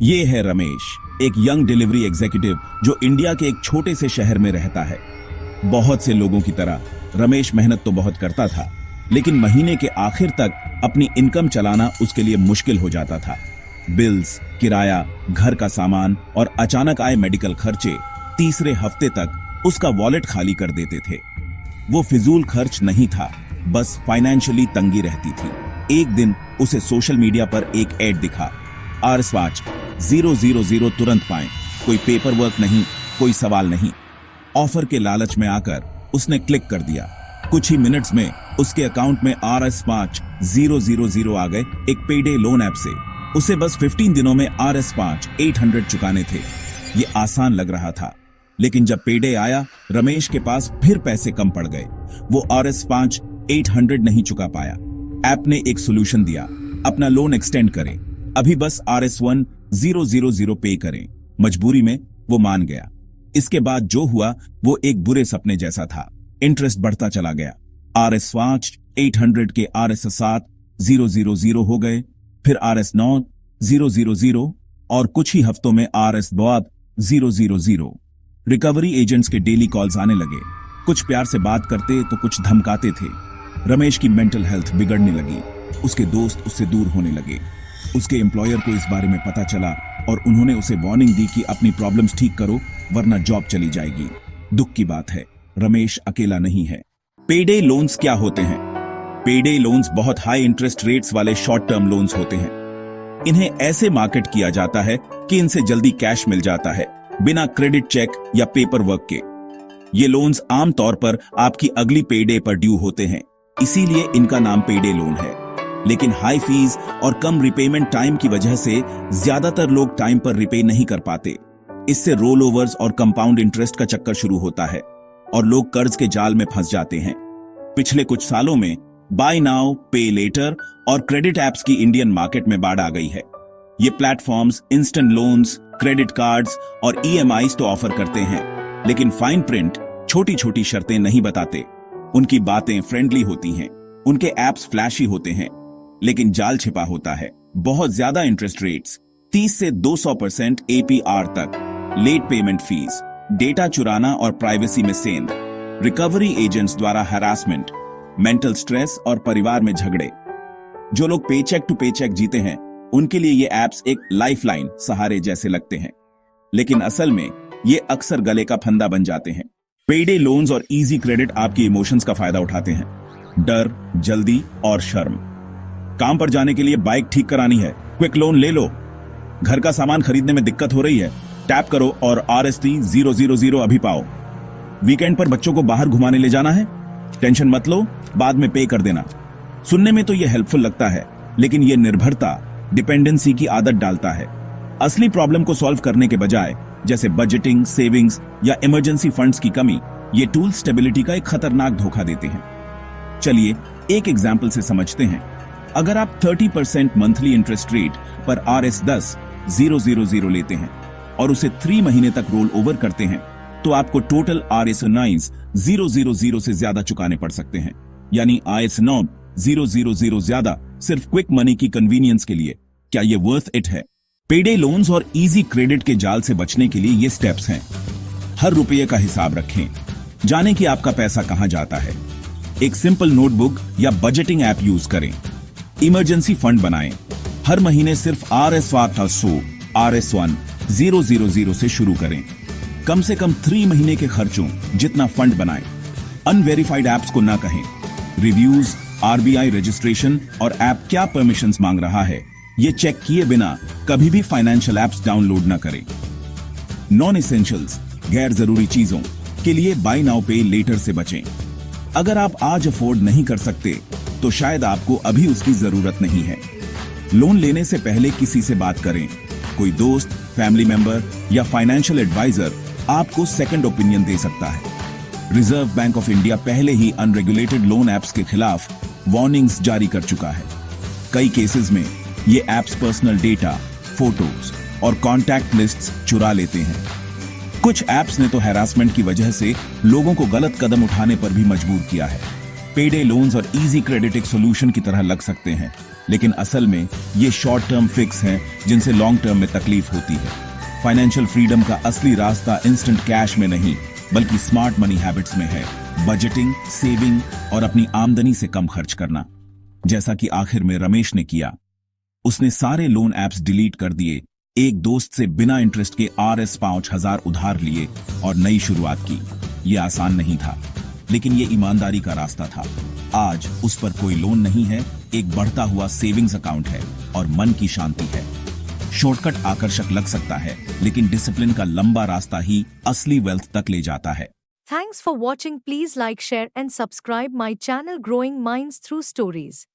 ये है रमेश, एक यंग डिलीवरी एग्जीक्यूटिव जो इंडिया के एक छोटे से शहर में रहता है। बहुत से लोगों की तरह रमेश मेहनत तो बहुत करता था, लेकिन महीने के आखिर तक अपनी इनकम चलाना उसके लिए मुश्किल हो जाता था। बिल्स, किराया, घर का सामान और अचानक आए मेडिकल खर्चे तीसरे हफ्ते तक उसका वॉलेट खाली कर देते थे। वो फिजूल खर्च नहीं था, बस फाइनेंशियली तंगी रहती थी। एक दिन उसे सोशल मीडिया पर एक एड दिखा, आरएस वॉच 000 तुरंत पाएं, कोई पेपर वर्क नहीं, कोई सवाल नहीं। ऑफर के लालच में आकर उसने क्लिक कर दिया। कुछ ही मिनट्स में उसके अकाउंट में आरएस वॉच 000 आ गए एक पेडे लोन ऐप से। उसे बस 15 दिनों में आरएस वॉच 800 चुकाने थे। ये आसान लग रहा था, लेकिन जब पेडे आया रमेश के पास फिर पैसे कम पड़ गए। वो आरएस वॉच 800 नहीं चुका पाया। ऐप ने एक सोल्यूशन दिया, अपना लोन एक्सटेंड करें, अभी बस RS1 000 पे करें। मजबूरी में वो मान गया। इसके बाद जो हुआ वो एक बुरे सपने जैसा था। इंटरेस्ट बढ़ता चला गया। RS वॉच 800 के RS7 000 हो गए, फिर RS9 000 और कुछ ही हफ्तों में RS2 000। रिकवरी एजेंट्स के डेली कॉल्स आने लगे। कुछ प्यार से बात करते तो कुछ धमकाते थे। रमेश की मेंटल हेल्थ बिगड़ने लगी। उसके दोस्त उससे दूर होने लगे। उसके एम्प्लॉयर को इस बारे में पता चला और उन्होंने उसे वार्निंग दी कि अपनी प्रॉब्लम्स ठीक करो वरना जॉब चली जाएगी। दुख की बात है, रमेश अकेला नहीं है। पेडे लोन्स क्या होते हैं? पेडे लोन्स बहुत हाई इंटरेस्ट रेट्स वाले शॉर्ट टर्म लोन्स होते हैं। इन्हें ऐसे मार्केट किया जाता है कि इनसे जल्दी कैश मिल जाता है, बिना क्रेडिट चेक या पेपर वर्क के। ये लोन्स आमतौर पर आपकी अगली पेडे पर ड्यू होते हैं, इसीलिए इनका नाम पेडे लोन है। लेकिन हाई फीस और कम रिपेमेंट टाइम की वजह से ज्यादातर लोग टाइम पर रिपे नहीं कर पाते। इससे रोल ओवर्स और कंपाउंड इंटरेस्ट का चक्कर शुरू होता है और लोग कर्ज के जाल में फंस जाते हैं। पिछले कुछ सालों में बाय नाउ पे लेटर और क्रेडिट एप्स की इंडियन मार्केट में बाढ़ आ गई है। ये platforms instant loans, credit cards और EMIs तो ऑफर करते हैं, लेकिन फाइन प्रिंट छोटी छोटी शर्तें नहीं बताते। उनकी बातें फ्रेंडली होती हैं, उनके एप्स फ्लैशी होते हैं, लेकिन जाल छिपा होता है। बहुत ज्यादा इंटरेस्ट रेट्स, 30 से 200% APR तक, लेट पेमेंट फीस, डेटा चुराना और प्राइवेसी में सेंध, रिकवरी एजेंट्स द्वारा हरासमेंट, मेंटल स्ट्रेस और परिवार में झगड़े। जो लोग पेचेक टू पेचेक जीते हैं उनके लिए ये एप्स एक लाइफलाइन सहारे जैसे लगते हैं, लेकिन असल में ये अक्सर गले का फंदा बन जाते हैं। पेडे लोन्स और इजी क्रेडिट आपकी इमोशंस का फायदा उठाते हैं। डर, जल्दी और शर्म। काम पर जाने के लिए बाइक ठीक करानी है, क्विक लोन ले लो। घर का सामान खरीदने में दिक्कत हो रही है, टैप करो और RS3 000 अभी पाओ। वीकेंड पर बच्चों को बाहर घुमाने ले जाना है, टेंशन मत लो, बाद में पे कर देना। सुनने में तो ये हेल्पफुल लगता है, लेकिन ये निर्भरता, डिपेंडेंसी की आदत डालता है। असली प्रॉब्लम को सॉल्व करने के बजाय, जैसे बजटिंग, सेविंग्स या इमरजेंसी फंड्स की कमी, ये टूल स्टेबिलिटी का एक खतरनाक धोखा देते हैं। चलिए एक एग्जाम्पल से समझते हैं। अगर आप 30% मंथली इंटरेस्ट रेट पर RS10 000 लेते हैं और उसे 3 महीने तक रोल ओवर करते हैं, तो आपको टोटल RS9 000 से ज्यादा चुकाने पड़ सकते हैं, यानी RS9 000 ज्यादा सिर्फ क्विक मनी की कन्वीनियंस के लिए। क्या ये वर्थ इट है? पेडे लोन्स और इजी क्रेडिट के जाल से बचने के लिए ये स्टेप्स हैं। हर रुपये का हिसाब रखें, जाने कि आपका पैसा कहां जाता है। एक सिंपल नोटबुक या बजटिंग ऐप यूज करें। इमरजेंसी फंड बनाएं। हर महीने सिर्फ RS100 RS1 000 से शुरू करें। कम से कम 3 महीने के खर्चों जितना फंड बनाएं। अनवेरिफाइड एप्स को ना कहें। रिव्यूज, RBI रजिस्ट्रेशन और ऐप क्या परमिशंस मांग रहा है, ये चेक किए बिना कभी भी फाइनेंशियल एप्स डाउनलोड ना करें। नॉन एसेंशियल्स, गैर जरूरी चीजों के लिए बाय नाउ पे लेटर से बचें। अगर आप आज अफोर्ड नहीं कर सकते तो शायद आपको अभी उसकी जरूरत नहीं है। लोन लेने से पहले किसी से बात करें। कोई दोस्त, फैमिली मेंबर या फाइनेंशियल एडवाइजर आपको सेकंड ओपिनियन दे सकता है। रिजर्व बैंक ऑफ इंडिया पहले ही अनरेगुलेटेड लोन एप्स के खिलाफ वार्निंग्स जारी कर चुका है। कई केसेस में ये एप्स पर्सनल डेटा, फोटोज और कॉन्टैक्ट लिस्ट्स चुरा लेते हैं। कुछ एप्स ने तो हैरासमेंट की वजह से लोगों को गलत कदम उठाने पर भी मजबूर किया है। पेडे लोन्स और इजी क्रेडिट एक सोल्यूशन की तरह लग सकते हैं, लेकिन असल में ये शॉर्ट टर्म फिक्स हैं जिनसे लॉन्ग टर्म में तकलीफ होती है। फाइनेंशियल फ्रीडम का असली रास्ता इंस्टेंट कैश में नहीं, बल्कि स्मार्ट मनी हैबिट्स में है। बजटिंग, सेविंग और अपनी आमदनी से कम खर्च करना, जैसा कि आखिर में रमेश ने किया। उसने सारे लोन ऐप्स डिलीट कर दिए, एक दोस्त से बिना इंटरेस्ट के RS 5000 उधार लिए और नई शुरुआत की। यह आसान नहीं था, लेकिन यह ईमानदारी का रास्ता था। आज उस पर कोई लोन नहीं है, एक बढ़ता हुआ सेविंग्स अकाउंट है और मन की शांति है। शॉर्टकट आकर्षक लग सकता है, लेकिन डिसिप्लिन का लंबा रास्ता ही असली वेल्थ तक ले जाता है। Thanks for watching. Please like, share and subscribe my channel Growing Minds Through Stories.